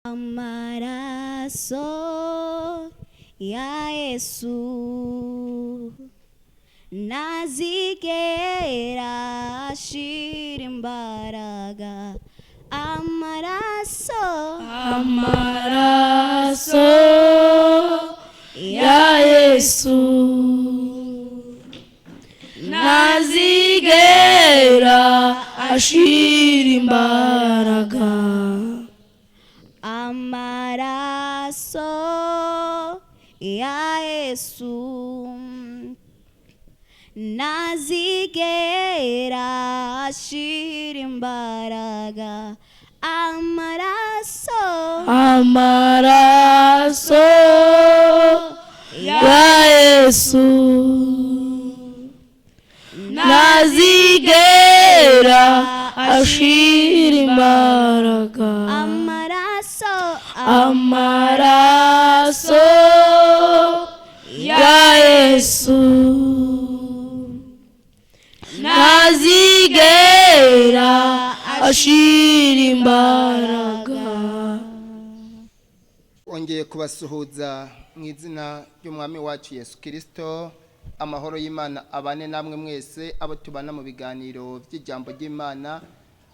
Amaraso ya Yesu nazigera ashira imbaraga. Amaraso ya Yesu nazigera ashira imbaraga. Amaraso ya Yesu nazigera ashira imbaraga. Amaraso ya Yesu nazigera ashira imbaraga. Amaraso ya Yesu nazigera ashira imbaraga. Ongeye kubasuhuza mu izina ry'umwami wacu Yesu Kristo. Amahoro y'Imana abane namwe mwese abo tubana mu biganiro by'ijambo ry'Imana,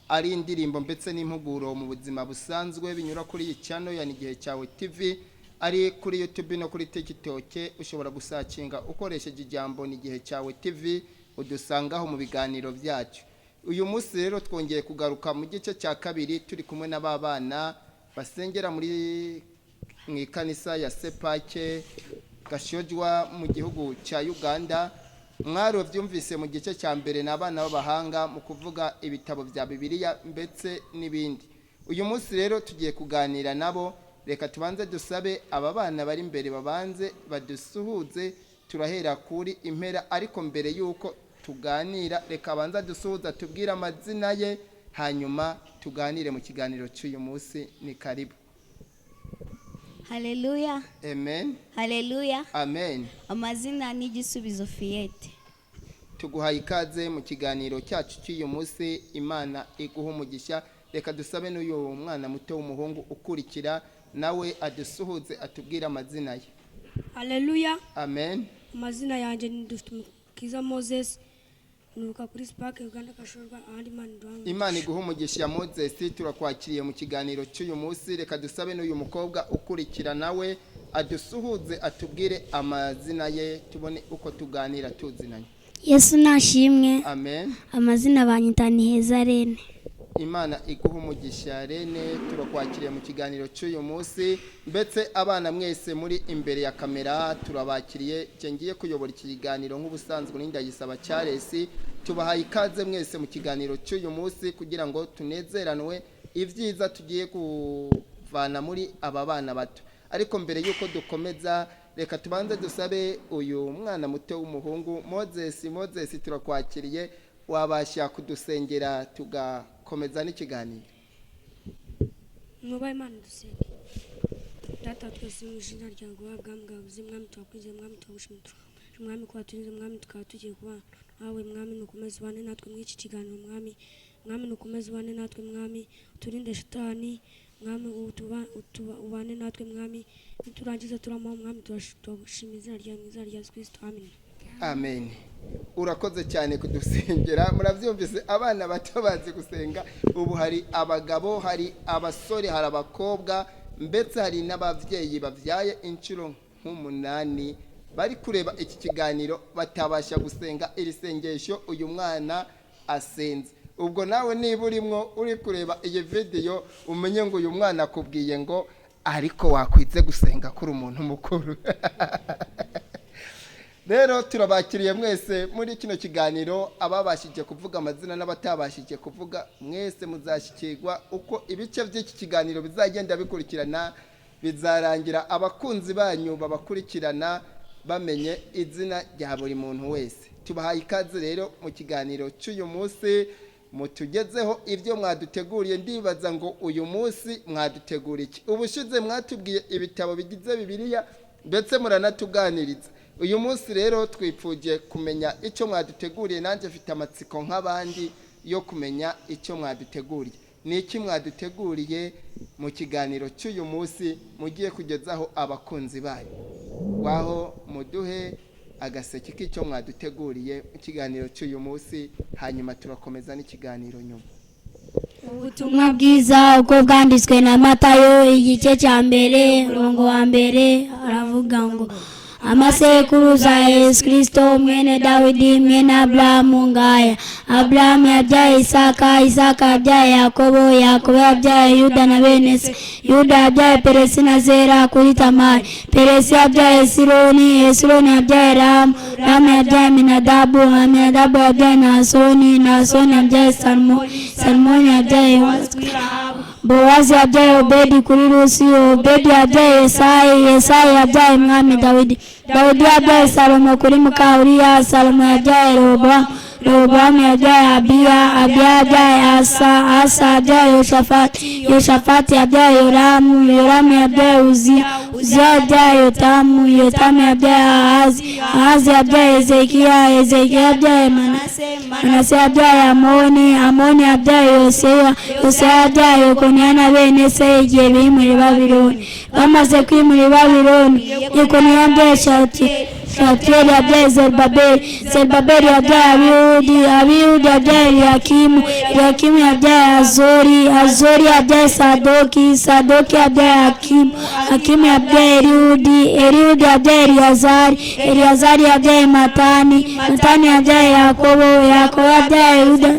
ari indirimbo mbetse n'impuguro mu buzima busanzwe binyura kuri iyi channel ya Nigihe Cyawe TV, ari kuri YouTube no kuri TikTok. Ushobora gusacinga ukoresheje ijambo Nigihe Cyawe TV udusangaho mu biganiro byacu. Uyu munsi rero twongeye kugaruka mu gice cya kabiri turi kumwe n'ababana basengera muri mu ikanisa ya Sepake Gashojwa mu gihugu cya Uganda. Mwaro byumvise mu gice cya mbere n'abana b'abahanga mu kuvuga ibitabo bya Bibiliya mbetse n'ibindi. Uyu munsi rero tugiye kuganira nabo. Reka tubanze dusabe aba bana bari imbere babanze badusuhuze, turahera kuri impera, ariko mbere yuko tuganira reka banza dusuhuza tubwira amazina ye, hanyuma tuganire mu kiganiro cy'uyu munsi. Ni karibu. Haleluya. Amen. Haleluya. Amen. Amazina ni Gisubizo Fiete. Tuguhaye ikaze mu kiganiro cyacu cy'uyu munsi. Imana iguha umugisha. Reka dusabe n'uyu mwana muto w'umuhungu ukurikira nawe adusuhuze atubwira amazina ye. Haleluya. Amen. Amazina yanjye ni Dufitumukiza Moses, nuka kuri Spark Uganda Kashorwa ahandi Mandwa. Imana iguha umugisha Moses, turakwakiriye mu kiganiro cy'uyu munsi. Reka dusabe n'uyu mukobwa ukurikira nawe adusuhuze atubwire amazina ye, tubone uko tuganira tuzinanye. Yesu nashimwe. Amen. Amazina banyita ni Heza Rene. Imana iguha umugisha Rene, turakwakiriye mu kiganiro cy'uyu munsi. Mbetse abana mwese muri imbere ya kamera turabakiriye. Ngiye kuyobora iki kiganiro nk'ubusanzwe n'Indayisaba Charles. Tubahaye ikaze mwese mu kiganiro cy'uyu munsi kugira ngo tunezeranwe ibyiza tugiye kuvana muri aba bana bato. Ariko mbere yuko dukomeza reka tubanze dusabe uyu mwana muto w'umuhungu Moses. Moses, turakwakiriye, wabasha kudusengera tugakomeza n'ikiganiro. Mubaye Imana dusenge. Data twese mu izina ryawe bwambwabuze, mwami twakwinze, mwami twagushimira, mwami kwa turinze, mwami tukaba tugiye kuba nawe, mwami nukomeze ubane natwe muri iki kiganiro, mwami nukomeze ubane natwe, mwami uturinde shitani, mwami ubane natwe, mwami niturangiza turamaho, mwami turashimira izina ryawe mu izina rya Yesu Kristo. Amen. Amen. Urakoze cyane kudusengera. Murabyumvise abana bato bazi gusenga. Ubu hari abagabo, hari abasore, hari abakobwa, mbetse hari n'abavyeyi bavyaye inshuro nk'umunani bari kureba iki kiganiro batabasha gusenga iri sengesho uyu mwana asenze. Ubwo nawe niba urimwo uri kureba iyi video umenye ngo uyu mwana akubwiye ngo ariko wakwize gusenga kuri umuntu mukuru. Rero turabakiriye mwese muri kino kiganiro, ababashije kuvuga amazina n'abatabashije kuvuga, mwese muzashikirwa uko ibice by'iki kiganiro bizagenda bikurikirana. Bizarangira abakunzi banyu babakurikirana bamenye izina rya buri muntu wese. Tubahaye ikaze rero mu kiganiro cy'uyu munsi, mutugezeho ibyo mwaduteguriye. Ndibaza ngo uyu munsi mwadutegura iki? Ubushize mwatubwiye ibitabo bigize Bibiliya ndetse muranatuganiriza. Uyu munsi rero twipfuje kumenya icyo mwaduteguriye. Nanjye mfite amatsiko nk'abandi yo kumenya icyo mwaduteguriye. ni iki mwaduteguriye mu kiganiro cy'uyu munsi mugiye kugezaho abakunzi bayo. Waho muduhe agaseke k'icyo mwaduteguriye mu kiganiro cy'uyu munsi, hanyuma turakomeza n'ikiganiro nyuma. ubutumwa bwiza uko bwanditswe na Matayo igice cya mbere umurongo wa mbere aravuga ngo amasekuruza ya Yesu Kristo mwene Dawidi mwene Aburahamu ngaya. Aburahamu yabyaye Isaka, Isaka yabyaye Yakobo, Yakobo yabyaye Yuda na bene se, Yuda yabyaye Peresi na Zera kuri Tamari, Peresi yabyaye Hesironi, Hesironi yabyaye Ramu, Ramu yabyaye Aminadabu, Aminadabu yabyaye Nasoni, Nasoni yabyaye Salmoni, Salmoni yabyaye Bowazi yabyaye Obedi kuri Rusi, Obedi yabyaye Yesayi, Yesayi yabyaye Mwami Dawidi, Dawidi yabyaye Salomo kuri muka Uriya, Salomo yabyaye Rehobowamu, Rehobowamu yabyaye Abiya, Abiya yabyaye Asa, Asa yabyaye Yoshafati, Yoshafati yabyaye Yoramu, Yoramu yabyaye Uziya, Uziya yabyaye Yotamu, Yotamu yabyaye Ahazi, Ahazi yabyaye Hezekiya, Hezekiya yabyaye Manase, Manase yabyaye Amoni, Amoni yabyaye Yoseya, Yoseya yabyaye Yekoniya na bene se igihe biri muri Babiloni. Bamaze kwimura i Babiloni, Yekoniya yabyaye Shatieli yabyaye Zerubabeli, Zerubabeli yabyaye Abiyudi, Abiyudi yabyaye Eliyakimu, Eliyakimu yabyaye Azori, Azori yabyaye Sadoki, Sadoki yabyaye Hakimu, Hakimu yabyaye Eliudi, Eliudi yabyaye Eliyazari, Eliyazari yabyaye Matani, Matani yabyaye Yakobo, Yakobo yabyaye Yuda.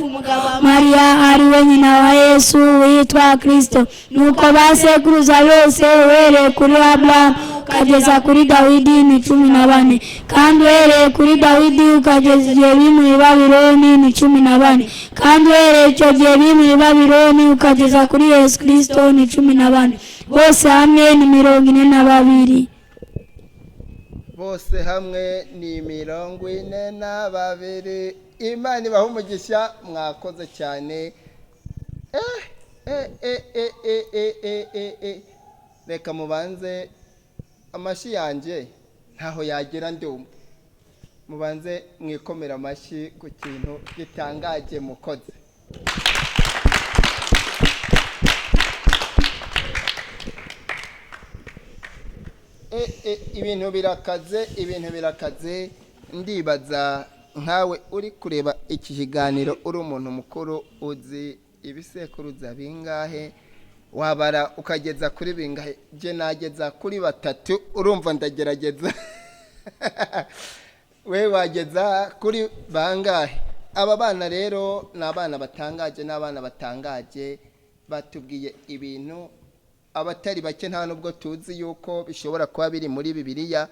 Mariya ari we nyina wa Yesu witwa Kristo. Nuko basekuruza bose uhereye kuri Aburahamu ukageza kuri Dawidi ni 14, kandi uhereye kuri Dawidi ukageza igihe bimuri Babiloni ni 14, kandi uhereye icyo gihe bimuri Babiloni ukageza kuri Yesu Kristo ni 14. Bose hamwe ni 42. Bose hamwe ni 42. Imana ibahe umugisha, mwakoze cyane. Reka mubanze amashyi yanjye ntaho yagera ndumva. Mubanze mwikomera amashyi ku kintu gitangaje mukoze. Ibintu birakaze. Ndibaza nkawe uri kureba iki kiganiro uri umuntu mukuru, uzi ibisekuruza bingahe? Wabara ukageza kuri bingahe? Je nageza kuri 3, urumva ndagerageza. We wageza kuri bangahe? Aba bana rero n'abana batangaje, batubwiye ibintu abatari bake nta nubwo tuzi yuko bishobora kuba biri muri Bibiliya,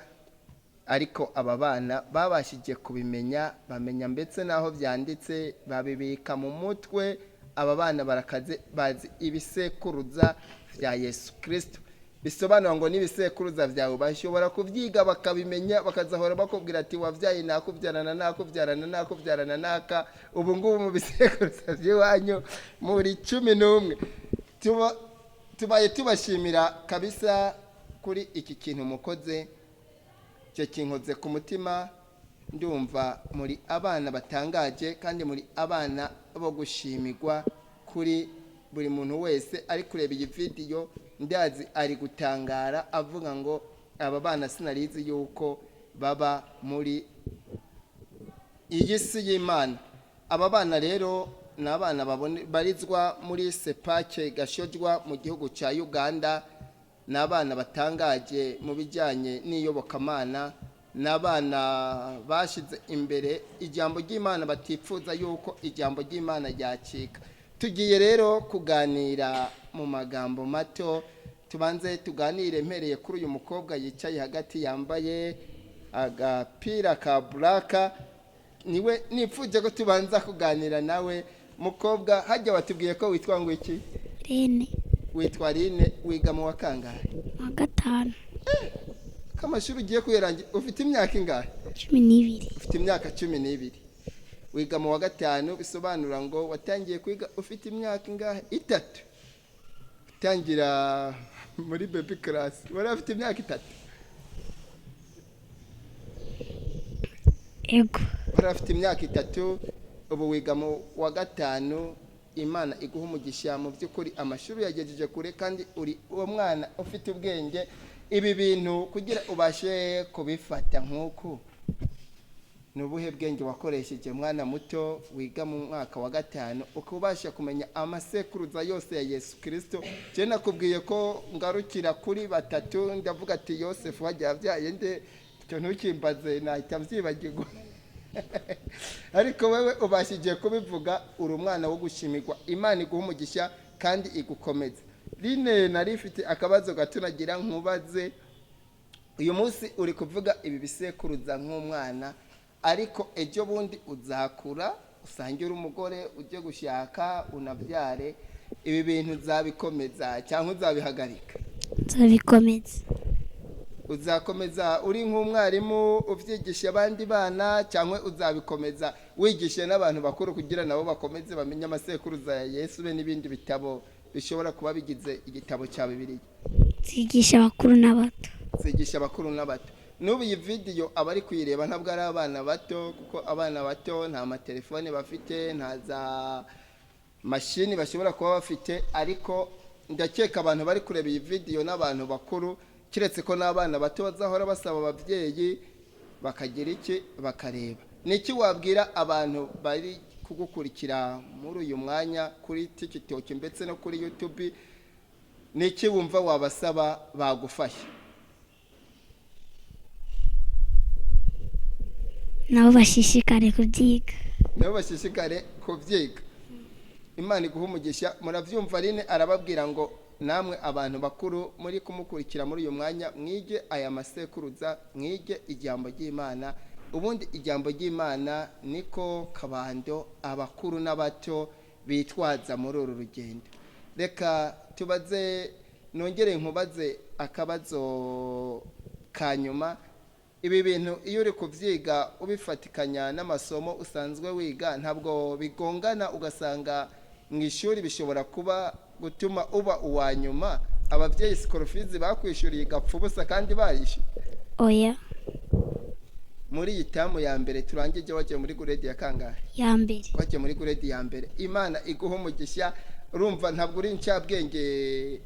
ariko aba bana babashije kubimenya, bamenya mbetse naho byanditse, babibika mu mutwe. Aba bana barakaze, bazi ibisekuruza bya Yesu Kristo. Bisobanura ngo n'ibisekuruza byawe bashobora kubyiga bakabimenya, bakazahora bakubwira ati wavyaye nakubyarana naka. Ubu ngubu mu bisekuruza by'iwanyu muri 11. Tubaye tubashimira kabisa kuri iki kintu mukoze. Cyo kinkoze ku mutima, ndumva muri abana batangaje kandi muri abana bo gushimirwa kuri buri muntu wese ari kureba iyi video. Ndazi ari gutangara avuga ngo aba bana sinarizi yuko baba muri iyi si y'Imana. Aba bana rero n'abana barizwa muri Sepake Gashojwa mu gihugu cya Uganda. N'abana batangaje mu bijyanye n'iyobokamana, n'abana bashize imbere ijambo ry'Imana, batipfuza yuko ijambo ry'Imana ryacika. Tugiye rero kuganira mu magambo mato. Tubanze tuganire mpereye kuri uyu mukobwa yicaye hagati yambaye agapira ka blaka. Niwe nipfuje ko tubanza kuganira nawe. Mukobwa, hajya watubwiye ko witwa ngo iki? Rene. Witwa Rene, wiga mu wa kangahe? Wa 5. Kamashuri ugiye kuyerangira, ufite imyaka ingahe? 12. Ufite imyaka 12. Wiga mu wa 5, bisobanura ngo watangiye kwiga ufite imyaka ingahe? 3. Utangira muri baby class, wari ufite imyaka 3. Ego. Wari ufite imyaka 3, ubu wiga mu wa 5. imana iguha umugisha mu by'ukuri amashuri yagejeje kure kandi uri uwo mwana ufite ubwenge ibi bintu kugira ubashe kubifata nk'uku ni ubuhe bwenge wakoresheje mwana muto wiga mu mwaka wa 5 ukubasha kumenya amasekuruza yose ya Yesu Kristo? Je nakubwiye ko ngarukira kuri 3 ndavuga ati Yosefu wajya yabyaye nde cyo ntukimbaze nahita mbyibagirwa ariko wewe ubashije kubivuga uri umwana wo gushimirwa imana iguha umugisha kandi igukomeza. Line narifite akabazo gatunagira nkubaze uyu munsi uri kuvuga ibi bisekuruza nk'umwana ariko ejo bundi uzakura usangira umugore ujye gushaka unabyare ibi bintu uzabikomeza cyangwa uzabihagarika? Nzabikomeza. Uzakomeza uri nk'umwarimu uvyigisha abandi bana cyangwa uzabikomeza wigishe n'abantu bakuru kugira nabo bakomeze bamenye amasekuruza ya Yesu be n'ibindi bitabo bishobora kuba bigize igitabo cya Bibiliya? Zigisha abakuru n'abato. Zigisha abakuru n'abato. N'ubu iyi video abari kuyireba ntabwo ari abana bato kuko abana bato nta amatelefone bafite nta za mashini bashobora kuba bafite ariko ndakeka abantu bari kureba iyi video n'abantu bakuru kiretse ko n'abana bato bazahora basaba abavyeyi bakagira iki bakareba. Niki wabwira abantu bari kugukurikira muri uyu mwanya kuri TikTok mbetse no kuri YouTube? Niki wumva wabasaba bagufasha? Nabo bashishikare kubyiga. Nabo bashishikare kubyiga. Imana iguha umugisha. Muravyumva Line arababwira ngo namwe abantu bakuru muri kumukurikira muri uyu mwanya mwige aya masekuruza mwige ijambo ry'Imana. Ubundi ijambo ry'Imana niko kabando abakuru n'abato bitwaza muri uru rugendo. Reka tubaze nongere nkubaze akabazo kanyuma. Ibi bintu iyo uri kuvyiga ubifatikanya n'amasomo usanzwe wiga ntabwo bigongana ugasanga mu ishuri bishobora kuba gutuma uba uwanyuma abavyeyi sikorofizi bakwishuriye gapfubusa kandi barishe? Oya. Muri itamu ya mbere turangije waje muri grade ya kangahe? Ya mbere. Waje muri grade ya mbere. Imana iguha umugisha. Urumva ntabwo uri incabwenge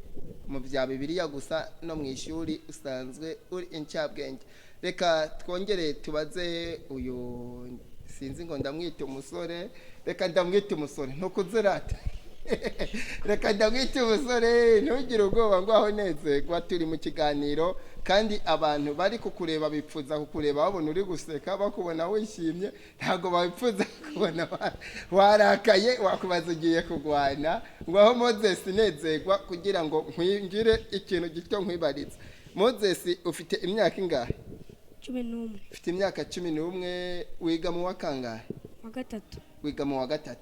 mu bya Bibiliya gusa no mu ishuri usanzwe uri incabwenge. Reka twongere tubaze uyu sinzi ngo ndamwita umusore. Reka ndamwita umusore ntukuzerata reka ndamwita umusore ntugire ubwoba ngo aho nezerwa turi mu kiganiro kandi abantu bari kukureba bipfuza kukureba babona uri guseka bakubona wishimye ntago babipfuza kubona warakaye wakubaza ugiye kugwana ngo aho Moses nezerwa kugira ngo nkwingire ikintu gito nkwibariza. Moses ufite imyaka ingahe? 11. Ufite imyaka 11 wiga mu wa kangahe? Wa 3. Wiga mu wa 3.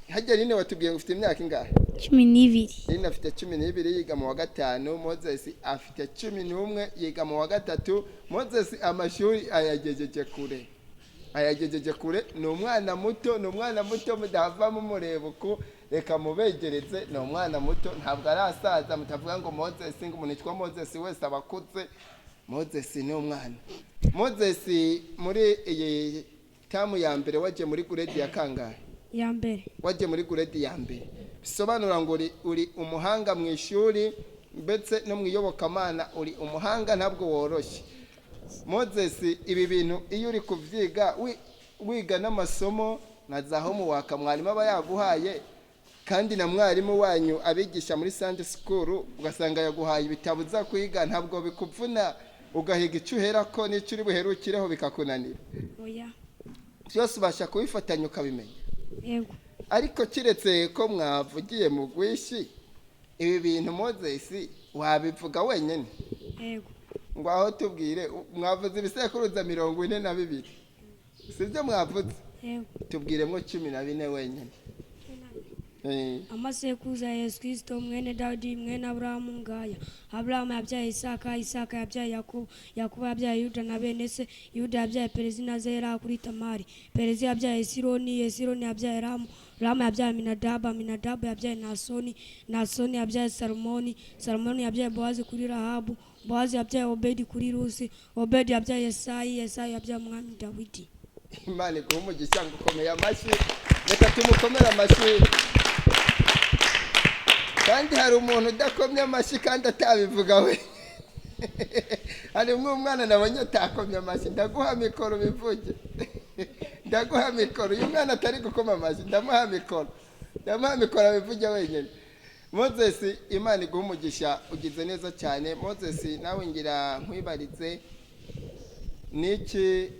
Hajya Line watubwiye ngo ufite imyaka ingahe? 12. Line afite 12 yiga mu wa 5. Moses afite 11 yiga mu wa 3. Moses amashuri ayagejeje kure. Ayagejeje kure ni umwana muto mudava mu murebuko reka mubegereze ni umwana muto ntabwo arasaza mutavuga ngo Moses ngo umuntu yitwa Moses wese abakuze. Moses ni umwana. Moses muri iyi tamu ya mbere waje muri grade ya kangahe? Ya mbere. Waje muri grade ya mbere. Bisobanura ngo uri umuhanga mu ishuri mbetse no mwiyobokamana uri umuhanga ntabwo woroshye. Moses ibi bintu iyo uri kuvyiga wiga n'amasomo nazaho mu waka mwarimu aba yaguhaye kandi na mwarimu wanyu abigisha muri Sunday school ugasanga yaguhaye ibitabo za kwiga ntabwo bikuvuna ugahiga icuhera ko n'icyo uri buherukireho bikakunanira? Oya. Byose ubasha kubifatanya ukabimenya? Yego. Ariko kiretse ko mwavugiye mu gwishi ibi bintu Moses wabivuga wenyene? Yego. Ngo aho tubwire mwavuze ibisekuruza 42 sibyo mwavuze? Yego. Tubwiremo 14 wenyene. Amasekuruza ya Yesu Kristo mwene Dawidi mwene Abrahamu ngaya. Abrahamu yabyaye Isaka, Isaka yabyaye Yakobo, Yakobo yabyaye Yuda na bene se, Yuda yabyaye Perezi na Zera kuri Tamari, Perezi yabyaye Esironi, Esironi yabyaye Ramu, Ramu yabyaye Aminadabu, Aminadabu yabyaye Nasoni, Nasoni yabyaye Salomoni, Salomoni yabyaye Boazi kuri Rahabu, Boazi yabyaye Obedi kuri Rusi, Obedi yabyaye Yesayi, Yesayi yabyaye umwami Dawidi. Imana iguha umugisha ngo ukomeye amashyi. Reka tumukomere amashyi. Kandi hari umuntu udakomye amashyi kandi atabivuga we. Harimo umwana nabonye atakomye amashyi, ndaguha mikoro bivuge. Ndaguha mikoro, uyu mwana atari gukoma amashyi, ndamuha mikoro abivuge wenyine. Moses, Imana iguha umugisha, ugize neza cyane. Moses, nawe ngira nkwibarize, niki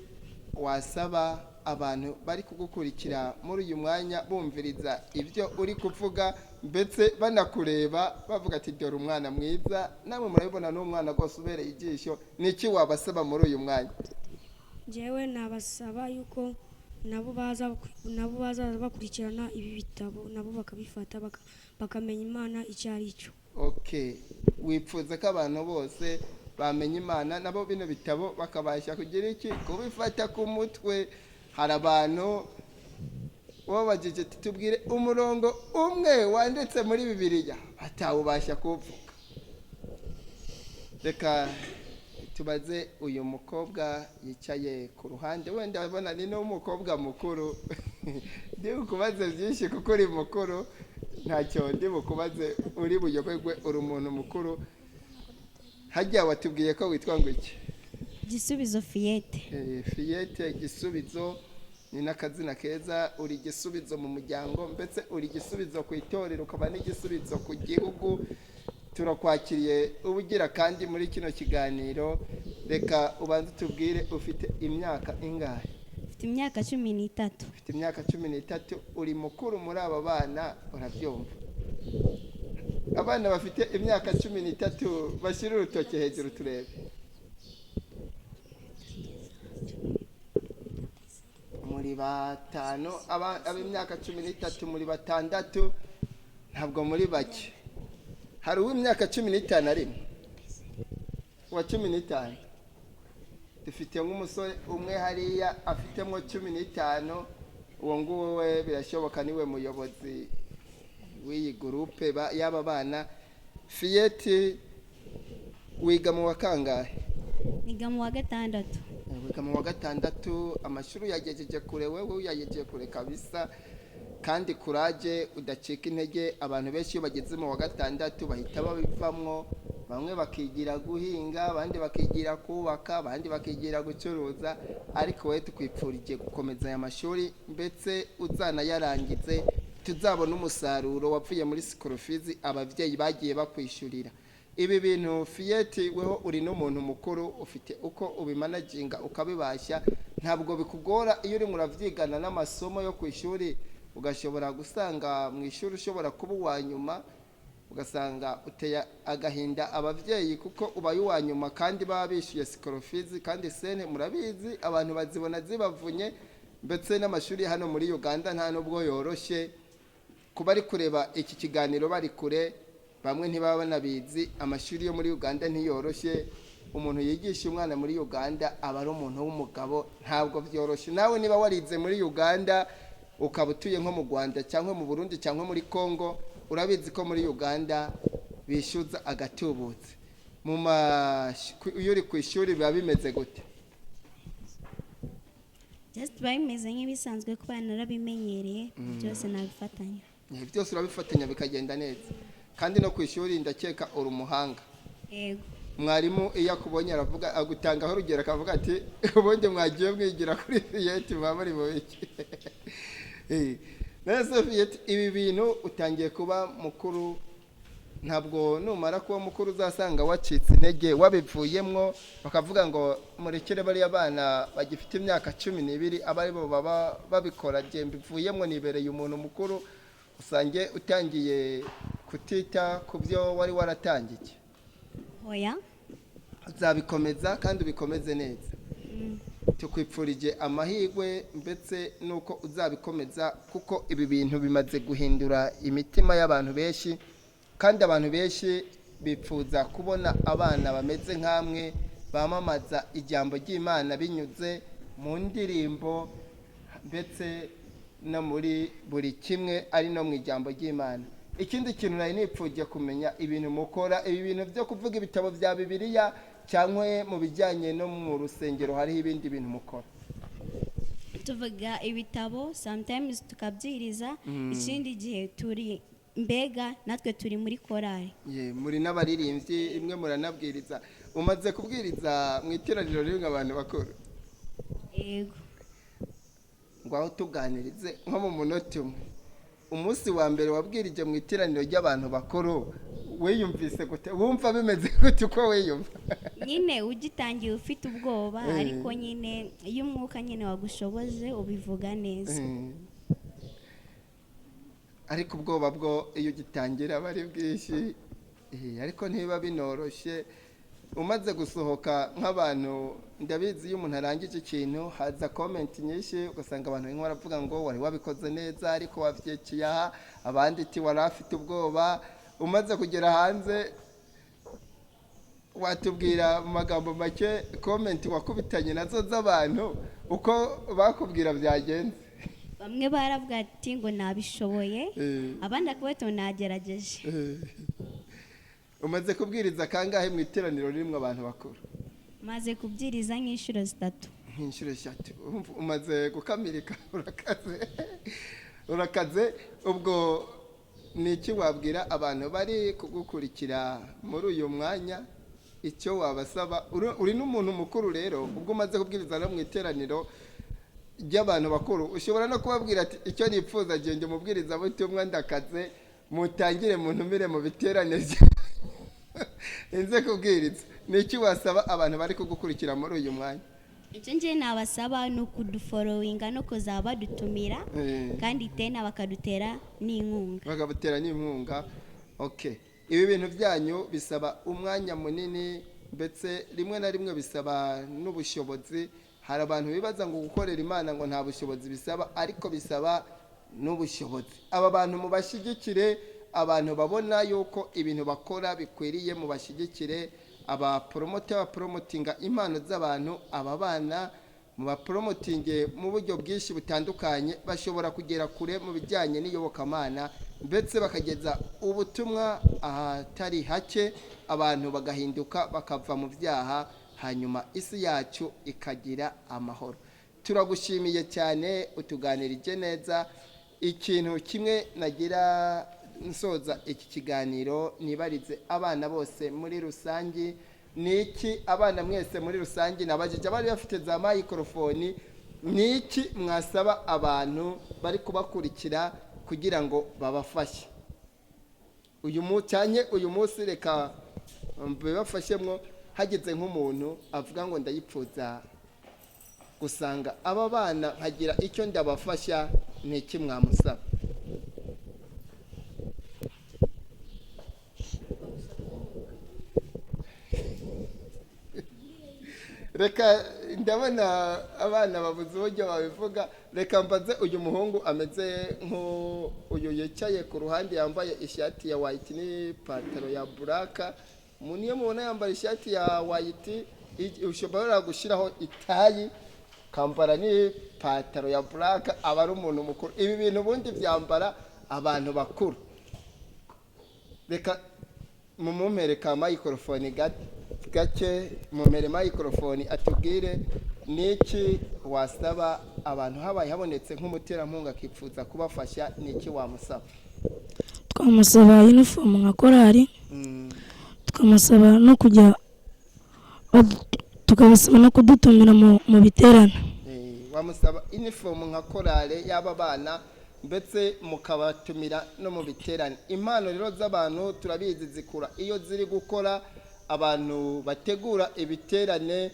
wasaba abantu bari kugukurikira muri uyu mwanya bumviriza ibyo uri kuvuga, mbese banakureba bavuga ati dore umwana mwiza, namwe murabibona n'umwana rwose ubereye ijisho, niki wabasaba muri uyu mwanya? njyewe nabasaba yuko nabo baza bakurikirana ibi bitabo, nabo bakabifata bakamenya Imana icyo ari cyo. Okay, wipfuza ko abantu bose bamenya Imana, nabo bino bitabo bakabasha kugira iki, kubifata ku mutwe. Hari abantu babajije tubwire umurongo umwe wanditse muri Bibiliya atawubasha kuvuga. Reka tubaze uyu mukobwa yicaye ku ruhande, wenda abona ni n'umukobwa mukuru. Ndi bukubaze byinshi kuko uri mukuru, ntacyo ndi bukubaze, uri buyoberwe, uri umuntu mukuru. Hajya watubwiye ko witwa ngo iki? Gisubizo Fiyete. Fiyete Gisubizo ni n'akazina keza. Uri igisubizo mu muryango, mbese uri igisubizo ku itorero, ukaba n'igisubizo ku gihugu. Turakwakiriye ubugira kandi muri kino kiganiro. Reka ubanze tubwire, ufite imyaka ingahe? Mfite imyaka 13. Ufite imyaka 13, uri mukuru muri aba bana, urabyumva? Abana bafite imyaka 13 bashyira urutoke hejuru turebe. Muri batanu, ab'imyaka 13 muri batandatu, ntabwo muri bake. Hari uw'imyaka 15 arimo, wa 15. Dufite nk'umusore umwe hariya afitemo 15, uwo nguwo we birashoboka niwe muyobozi w'iyi gurupe y'aba bana. Fiyete, wiga mu wa kangahe? Niga mu wa 6. Wiga mu wa 6, amashuri yagejeje kure, wewe uyagejeje kure kabisa. Kandi kuraje, udacika intege. Abantu benshi iyo bageze mu wa 6 bahita babivamwo, bamwe bakigira guhinga, abandi bakigira kubaka, abandi bakigira gucuruza. Ariko we tukwipfurije gukomeza aya mashuri, mbese uzana yarangize tuzabona umusaruro wavuye muri sikorofizi abavyeyi bagiye bakwishurira. Ibi bintu Fiyete, weho uri n'umuntu mukuru, ufite uko ubimanaginga ukabibasha, ntabwo bikugora iyo uri muravyigana n'amasomo yo kwishuri. Ugashobora gusanga mu ishuri ushobora kuba uwanyuma, ugasanga uteye agahinda abavyeyi kuko ubaye uwanyuma kandi baba bishuye sikorofizi. Kandi sene murabizi abantu bazibona zibavunye, mbetse n'amashuri hano muri Uganda nta nubwo yoroshe. Kuba ari kureba iki kiganiro bari kure, bamwe ntibaba banabizi, amashuri yo muri Uganda ntiyoroshe. Umuntu yigisha umwana muri Uganda aba ari umuntu w'umugabo, ntabwo byoroshe. Nawe niba warize muri Uganda ukaba utuye nko mu Rwanda cyangwa mu Burundi cyangwa muri Kongo, urabizi ko muri Uganda bishyuza agatubutse. Iyo uri ku ishuri biba bimeze gute? Just bimeze nk'ibisanzwe kuko narabimenyereye, byose nabifatanya. Byose urabifatanya bikagenda neza. Kandi no ku ishuri ndakeka uri umuhanga. Yego. Mwarimu iyo akubonye aravuga, agutangaho urugero akavuga ati ubundi mwagiye mwigira kuri Fiyete muba muri mu biki? Neza Fiyete, ibi bintu utangiye kuba mukuru, ntabwo numara kuba mukuru uzasanga wacitse intege, wabivuyemwo bakavuga ngo murekere bari abana bagifite imyaka 12 abari bo baba babikora, je mbivuyemwo nibereye umuntu mukuru, usange utangiye kutita ku byo wari waratangiye. Oya, uzabikomeza kandi ubikomeze neza. Tukwipfurije amahirwe, mbetse nuko uzabikomeza kuko ibi bintu bimaze guhindura imitima y'abantu benshi. Kandi abantu benshi bipfuza kubona abana bameze nkamwe bamamaza ijambo ry'Imana binyuze mu ndirimbo, mbetse no muri buri kimwe ari no mu ijambo ry'Imana. Ikindi kintu nari nipfuje kumenya, ibintu mukora, ibi bintu byo kuvuga ibitabo bya Bibiliya cyangwa mu bijyanye no mu rusengero, hariho ibindi bintu mukora? tuvuga ibitabo sometimes tukabyiriza ikindi gihe turi mbega natwe turi muri korali muri n'abaririmbyi imwe muranabwiriza. Umaze kubwiriza mu iteraniro rimwe abantu bakuru? yego. ngo aho tuganirize nko mu munota umwe, umunsi wa mbere wabwirije mu iteraniro ry'abantu bakuru wiyumvise gute? Wumva bimeze gute uko wiyumva? nyine ugitangiye ufite ubwoba ariko nyine iyo umwuka nyine wagushoboje ubivuga neza. ariko ubwoba bwo iyo ugitangira aba ari bwinshi, ariko ntibiba binoroshye. Umaze gusohoka nk'abantu, ndabizi iyo umuntu arangije ikintu haza komenti nyinshi, ugasanga abantu barimo baravuga ngo wari wabikoze neza ariko wavyekiye aha, abandi ati wari afite ubwoba. Umaze kugera hanze watubwira mu magambo make komenti wakubitanye nazo z'abantu uko bakubwira byagenze? bamwe baravuga ati ngo nabishoboye, abandi akabato nagerageje. Umaze kubwiriza kangahe mu iteraniro ririmo abantu bakuru? maze kubyiriza nk'inshuro 3. nk'inshuro 3. Umaze gukamirika, urakaze. Ubwo ni iki wabwira abantu bari kugukurikira muri uyu mwanya? Icyo wabasaba, uri n'umuntu mukuru rero, ubwo umaze kubwiriza no mu iteraniro ry'abantu bakuru, ushobora no kubabwira ati icyo nipfuza gende mubwiriza butumwa ndakaze, mutangire muntumire mu biterane inze kubwiriza. Ni iki wasaba abantu bari kugukurikira muri uyu mwanya? icyo ngiye nabasaba ni ukuduforowinga no kuzaba dutumira kandi tena bakadutera n'inkunga. Bakabutera n'inkunga. Okay. Ibi bintu byanyu bisaba umwanya munini, ndetse rimwe na rimwe bisaba n'ubushobozi. Hari abantu bibaza ngo gukorera Imana ngo nta bushobozi bisaba, ariko bisaba n'ubushobozi. Aba bantu mubashigikire, abantu babona yuko ibintu bakora bikwiriye mubashigikire. Aba promotinga impano z'abantu, aba bana mu bapromotinge mu buryo bwinshi butandukanye, bashobora kugera kure mu bijyanye n'iyobokamana, ndetse bakageza ubutumwa ahatari hake, abantu bagahinduka bakava mu byaha, hanyuma isi yacu ikagira amahoro. Turagushimiye cyane, utuganirije neza. Ikintu kimwe nagira nsoza iki kiganiro, nibarize abana bose muri rusange, niki abana mwese muri rusange nabajije abari bafite za microphone, niki mwasaba abantu bari kubakurikira kugira ngo babafashe uyu munsi? Reka bibafashemwo. Hageze nk'umuntu avuga ngo ndayipfuza gusanga aba bana hagira icyo ndabafasha, niki mwamusaba? Reka ndabona abana babuze uburyo babivuga. Reka mbaze uyu muhungu ameze nk'uyu yicaye ku ruhande, yambaye ishati ya white n'ipantaro ya black. Niyo mubona yambaye ishati ya white, ushobora gushyiraho itayi, kambara n'ipantaro ya black, aba ari umuntu mukuru. Ibi bintu ubundi byambara abantu bakuru. Reka mumumpere ka microphone gake, mumere microphone atubwire niki wasaba abantu habaye habonetse nk'umuterankunga akipfuza kubafasha, niki wamusaba? Twamusaba uniform nka korali, tukamusaba no kujya, tukabasaba no kudutumira mu biterane. Wamusaba uniform nka korali y'aba bana, ndetse mukabatumira no mu biterane. Impano rero z'abantu turabizi zikura iyo ziri gukora. Abantu bategura ibiterane,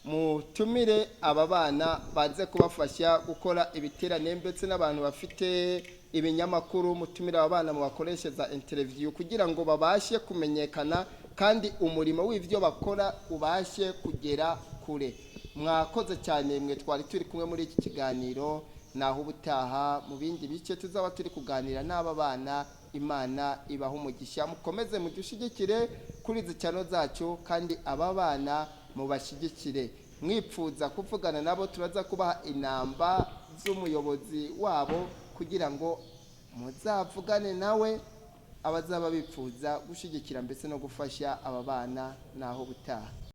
mutumire aba bana baze kubafasha gukora ibiterane, ndetse n'abantu bafite ibinyamakuru, mutumire aba bana mubakoreshereza interview kugira ngo babashe kumenyekana, kandi umurimo w'ivyo bakora ubashe kugera kure. Mwakoze cyane mwe twari turi kumwe muri iki kiganiro. Naho ubutaha mu bindi bice tuzaba turi kuganira n'aba bana. Imana ibaha umugisha, mukomeze mudushigikire kuri izi channel zacu, kandi aba bana mubashigikire. Mwipfuza kuvugana nabo, turaza kubaha inamba z'umuyobozi wabo kugira ngo muzavugane nawe, abazaba bipfuza gushigikira mbese no gufasha aba bana. Naho ubutaha.